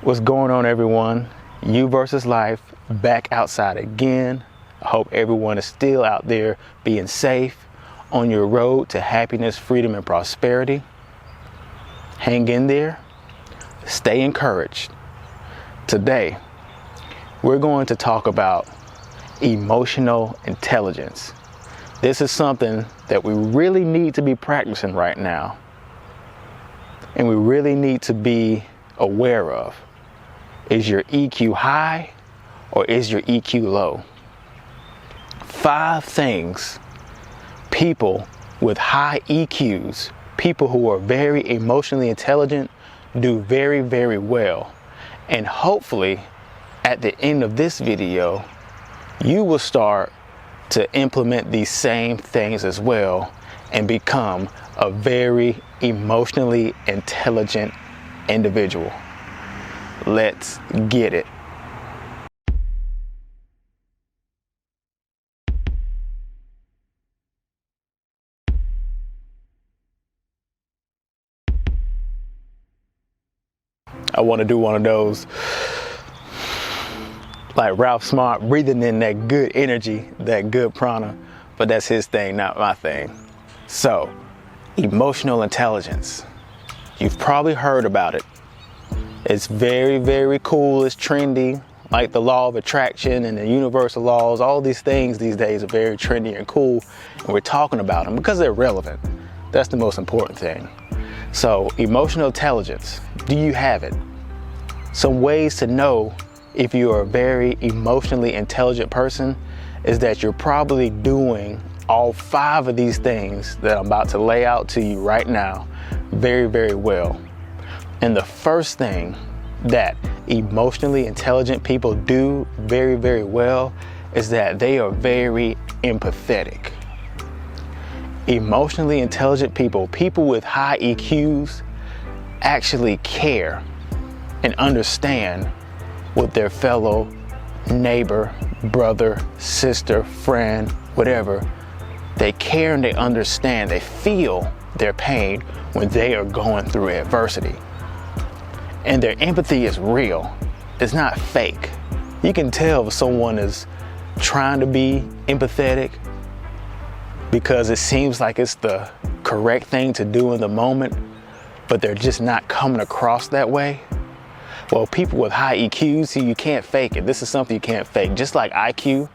What's going on, everyone? You versus life, back outside again. I hope everyone is still out there being safe on your road to happiness, freedom, and prosperity. Hang in there. Stay encouraged. Today, we're going to talk about emotional intelligence. This is something that we really need to be practicing right now, and we really need to be aware of. Is your EQ high or is your EQ low? 5 things people with high EQs, people who are very emotionally intelligent, do very, very well. And hopefully, at the end of this video, you will start to implement these same things as well and become a very emotionally intelligent individual. Let's get it. I want to do one of those, like Ralph Smart, breathing in that good energy, that good prana, but that's his thing, not my thing. So, emotional intelligence. You've probably heard about it. It's very, very cool. It's trendy, like the law of attraction and the universal laws. All these things these days are very trendy and cool, and we're talking about them because they're relevant. That's the most important thing. So, emotional intelligence, do you have it? Some ways to know if you are a very emotionally intelligent person is that you're probably doing all 5 of these things that I'm about to lay out to you right now very, very well. And the first thing that emotionally intelligent people do very, very well is that they are very empathetic. Emotionally intelligent people, people with high EQs, actually care and understand what their fellow neighbor, brother, sister, friend, whatever, they care and they understand, they feel their pain when they are going through adversity. And their empathy is real. It's not fake. You can tell if someone is trying to be empathetic because it seems like it's the correct thing to do in the moment, but they're just not coming across that way. Well, people with high EQs, see, you can't fake it. This is something you can't fake. Just like IQ,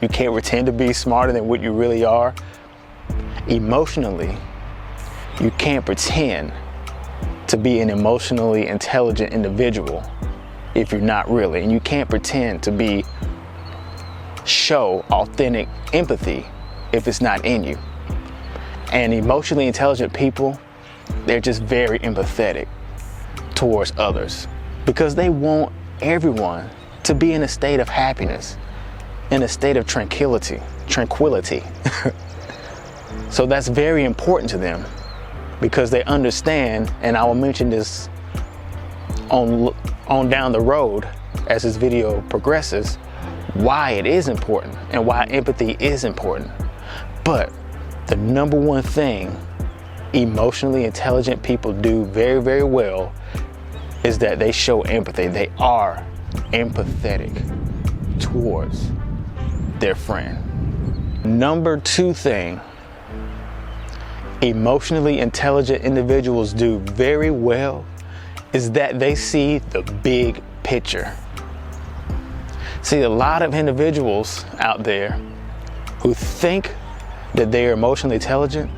you can't pretend to be smarter than what you really are. Emotionally, you can't pretend to be an emotionally intelligent individual if you're not really. And you can't pretend to show authentic empathy if it's not in you. And emotionally intelligent people, they're just very empathetic towards others because they want everyone to be in a state of happiness, in a state of tranquility. So that's very important to them because they understand, and I will mention this on down the road as this video progresses, why it is important and why empathy is important. But the number one thing emotionally intelligent people do very, very well is that they show empathy. They are empathetic towards their friend. Number 2 thing emotionally intelligent individuals do very well is that they see the big picture. See, a lot of individuals out there who think that they are emotionally intelligent,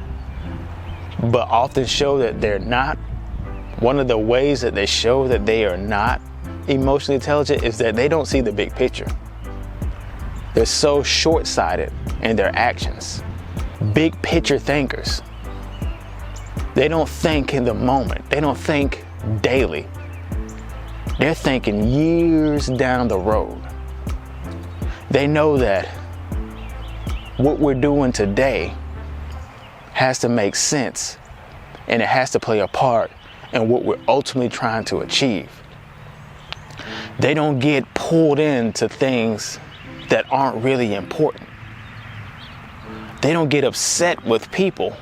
but often show that they're not. One of the ways that they show that they are not emotionally intelligent is that they don't see the big picture. They're so short-sighted in their actions. Big picture thinkers. They don't think in the moment. They don't think daily. They're thinking years down the road. They know that what we're doing today has to make sense and it has to play a part in what we're ultimately trying to achieve. They don't get pulled into things that aren't really important. They don't get upset with people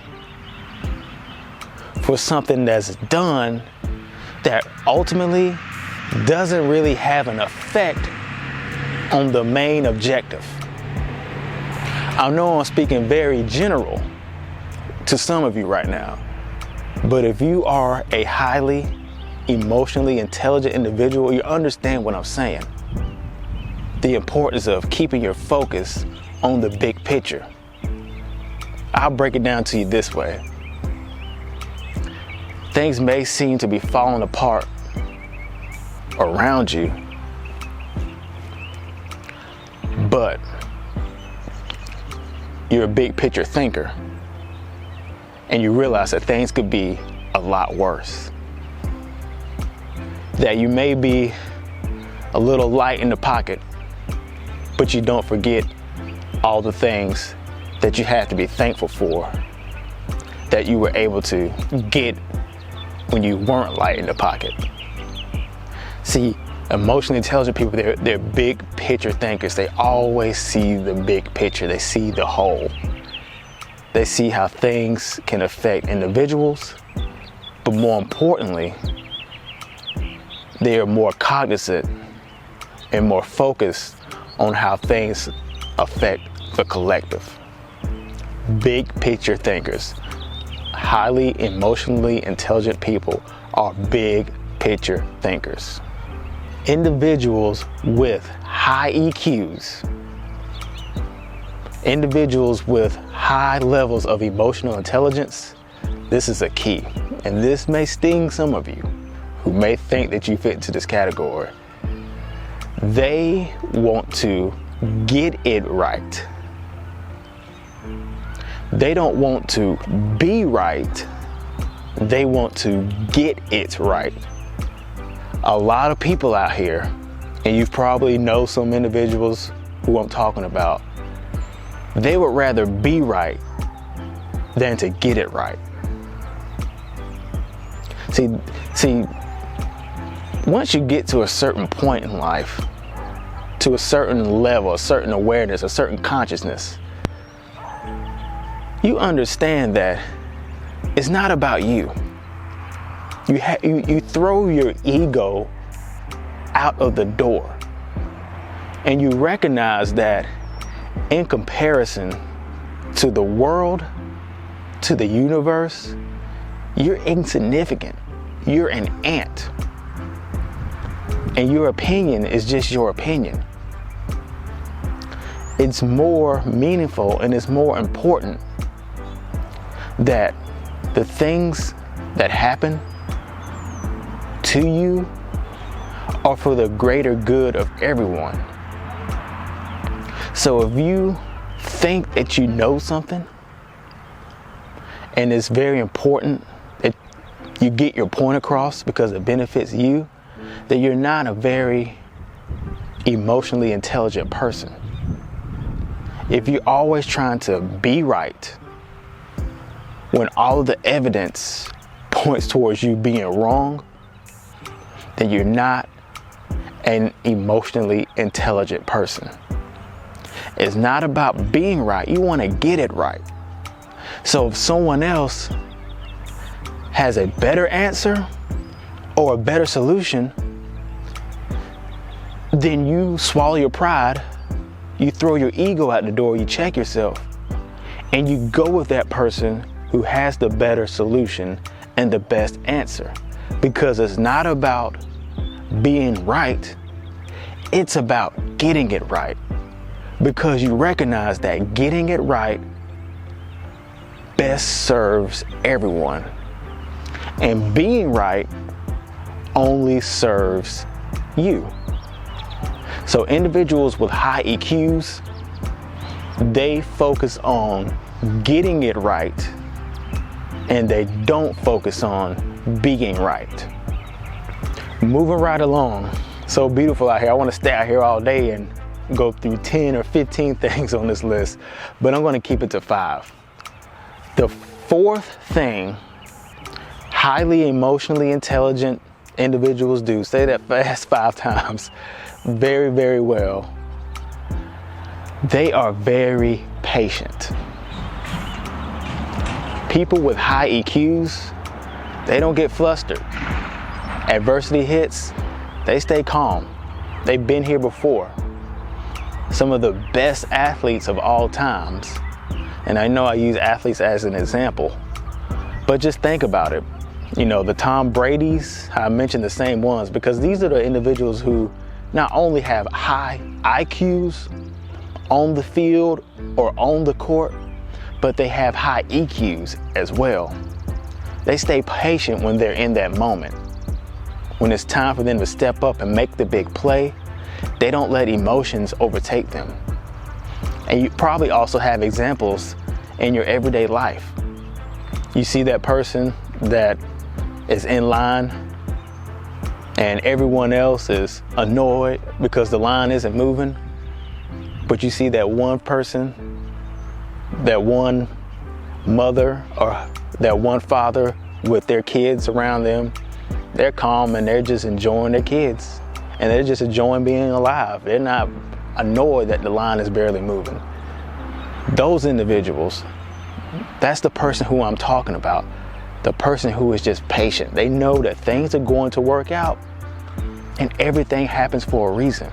for something that's done that ultimately doesn't really have an effect on the main objective. I know I'm speaking very general to some of you right now, but if you are a highly emotionally intelligent individual, you understand what I'm saying. The importance of keeping your focus on the big picture. I'll break it down to you this way. Things may seem to be falling apart around you, but you're a big picture thinker, and you realize that things could be a lot worse. That you may be a little light in the pocket, but you don't forget all the things that you have to be thankful for, that you were able to get when you weren't light in the pocket. See, emotionally intelligent people, they're big picture thinkers. They always see the big picture. They see the whole. They see how things can affect individuals, but more importantly, they are more cognizant and more focused on how things affect the collective. Big picture thinkers, highly emotionally intelligent people are big picture thinkers. Individuals with high EQs, individuals with high levels of emotional intelligence, this is a key. And this may sting some of you who may think that you fit into this category. They want to get it right. They don't want to be right. They want to get it right. A lot of people out here, and you probably know some individuals who I'm talking about, they would rather be right than to get it right. See, once you get to a certain point in life, to a certain level, a certain awareness, a certain consciousness, you understand that it's not about you. You throw your ego out of the door, and you recognize that in comparison to the world, to the universe, you're insignificant. You're an ant. And your opinion is just your opinion. It's more meaningful and it's more important that the things that happen to you are for the greater good of everyone. So if you think that you know something, and it's very important that you get your point across because it benefits you, that you're not a very emotionally intelligent person. If you're always trying to be right when all of the evidence points towards you being wrong, then you're not an emotionally intelligent person. It's not about being right. You want to get it right. So if someone else has a better answer or a better solution, then you swallow your pride, you throw your ego out the door, you check yourself, and you go with that person who has the better solution and the best answer. Because it's not about being right, it's about getting it right. Because you recognize that getting it right best serves everyone. And being right only serves you. So individuals with high EQs, they focus on getting it right, and they don't focus on being right. Moving right along. So beautiful out here. I want to stay out here all day and go through 10 or 15 things on this list, but I'm going to keep it to 5. The fourth thing highly emotionally intelligent individuals do, say that fast 5 times, very, very well. They are very patient. People with high EQs, they don't get flustered. Adversity hits, They stay calm. They've been here before. Some of the best athletes of all times, and I know I use athletes as an example, but just think about it. You know, the Tom Brady's, I mentioned the same ones because these are the individuals who not only have high IQs on the field or on the court, but they have high EQs as well. They stay patient when they're in that moment. When it's time for them to step up and make the big play, they don't let emotions overtake them. And you probably also have examples in your everyday life. You see that person that is in line and everyone else is annoyed because the line isn't moving, but you see that one person, that one mother or that one father with their kids around them, they're calm and they're just enjoying their kids and they're just enjoying being alive. They're not annoyed that the line is barely moving. Those individuals, that's the person who I'm talking about. The person who is just patient. They know that things are going to work out and everything happens for a reason.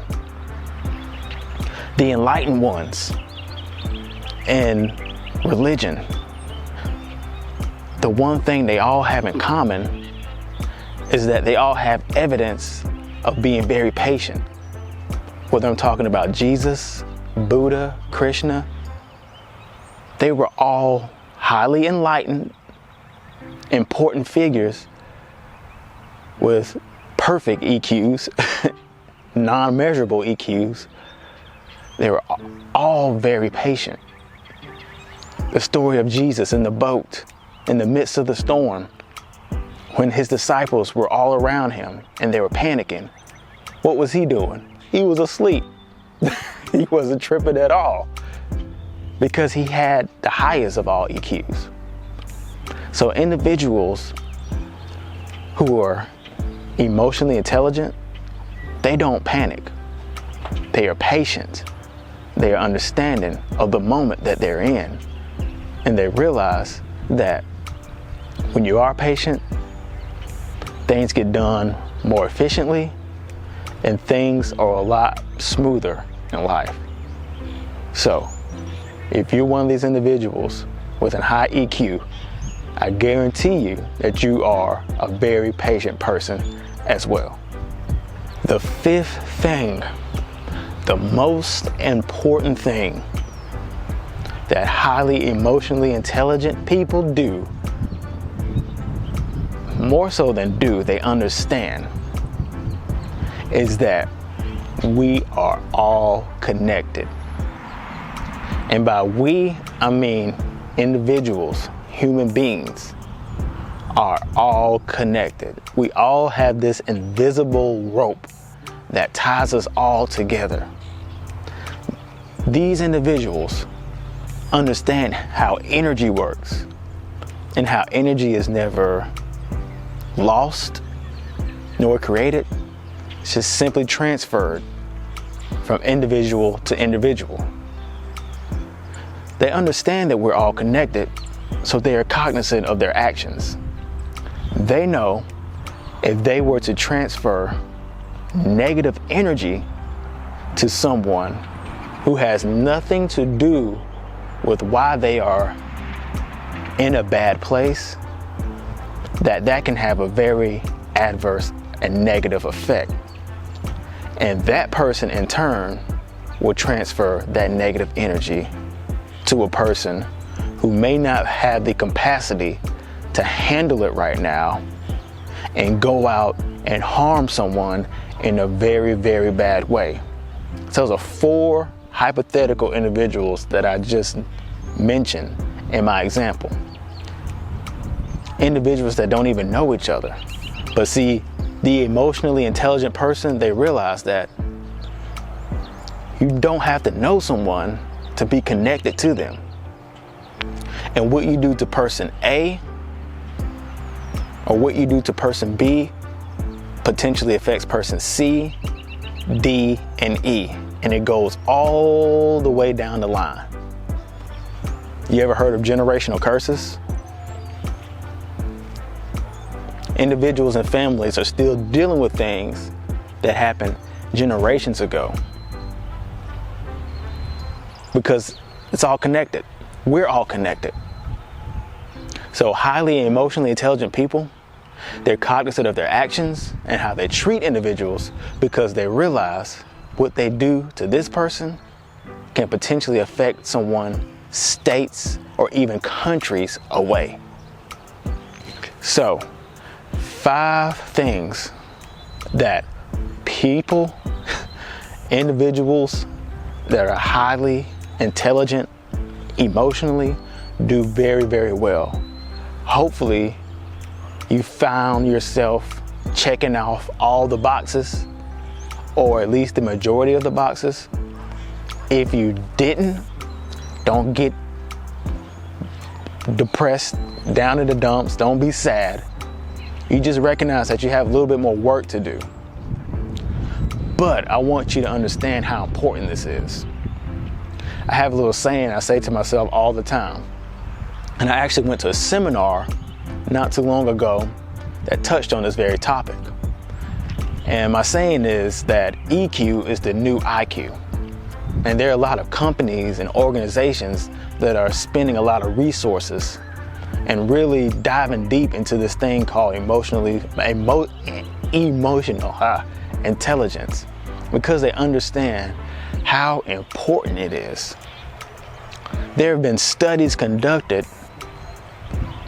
The enlightened ones in religion, the one thing they all have in common is that they all have evidence of being very patient. Whether I'm talking about Jesus, Buddha, Krishna, they were all highly enlightened, important figures with perfect EQs, non-measurable EQs. They were all very patient. The story of Jesus in the boat in the midst of the storm, when his disciples were all around him and they were panicking, what was he doing? He was asleep. He wasn't tripping at all because he had the highest of all EQs. So individuals who are emotionally intelligent, they don't panic. They are patient. They are understanding of the moment that they're in. And they realize that when you are patient, things get done more efficiently and things are a lot smoother in life. So, if you're one of these individuals with a high EQ, I guarantee you that you are a very patient person as well. The fifth thing, the most important thing that highly emotionally intelligent people do, more so than do, they understand, is that we are all connected. And by we, I mean individuals, human beings are all connected. We all have this invisible rope that ties us all together. These individuals understand how energy works and how energy is never lost nor created. It's just simply transferred from individual to individual. They understand that we're all connected, so they are cognizant of their actions. They know if they were to transfer negative energy to someone who has nothing to do with why they are in a bad place, that can have a very adverse and negative effect. And that person in turn will transfer that negative energy to a person who may not have the capacity to handle it right now and go out and harm someone in a very, very bad way. So those are 4 hypothetical individuals that I just mentioned in my example. Individuals that don't even know each other. But see, the emotionally intelligent person, they realize that you don't have to know someone to be connected to them. And what you do to person A or what you do to person B potentially affects person C, D, and E. And it goes all the way down the line. You ever heard of generational curses? Individuals and families are still dealing with things that happened generations ago. Because it's all connected. We're all connected. So highly emotionally intelligent people, they're cognizant of their actions and how they treat individuals because they realize what they do to this person can potentially affect someone states or even countries away. So, 5 things that people, individuals that are highly intelligent emotionally do very, very well. Hopefully, you found yourself checking off all the boxes, or at least the majority of the boxes. If you didn't, don't get depressed, down in the dumps, don't be sad. You just recognize that you have a little bit more work to do. But I want you to understand how important this is. I have a little saying I say to myself all the time. And I actually went to a seminar not too long ago that touched on this very topic. And my saying is that EQ is the new IQ. And there are a lot of companies and organizations that are spending a lot of resources and really diving deep into this thing called emotional intelligence, because they understand how important it is. There have been studies conducted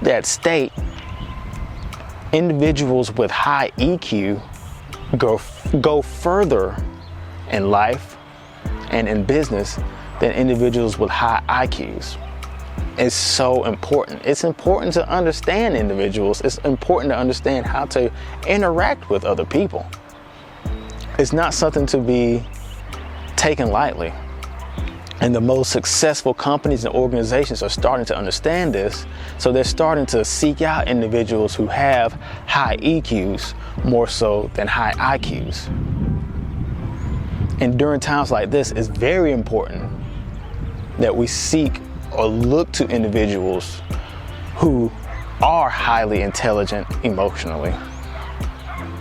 that state individuals with high EQ go further in life and in business than individuals with high IQs. It's so important. It's important to understand individuals. It's important to understand how to interact with other people. It's not something to be taken lightly. And the most successful companies and organizations are starting to understand this. So they're starting to seek out individuals who have high EQs more so than high IQs. And during times like this, it's very important that we seek or look to individuals who are highly intelligent emotionally.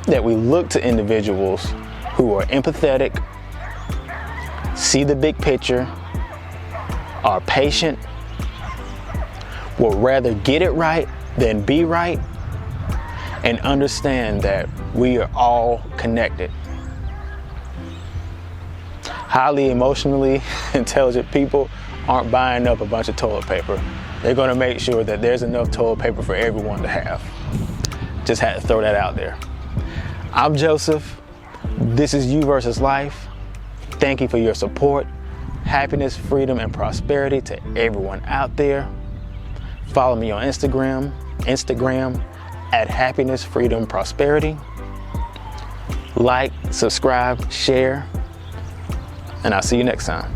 That we look to individuals who are empathetic, see the big picture, are patient, will rather get it right than be right, and understand that we are all connected. Highly emotionally intelligent people aren't buying up a bunch of toilet paper. They're going to make sure that there's enough toilet paper for everyone to have. Just had to throw that out there. I'm Joseph. This is You versus Life. Thank you for your support. Happiness, freedom, and prosperity to everyone out there. Follow me on Instagram at Happiness, Freedom, Prosperity. Like, subscribe, share, and I'll see you next time.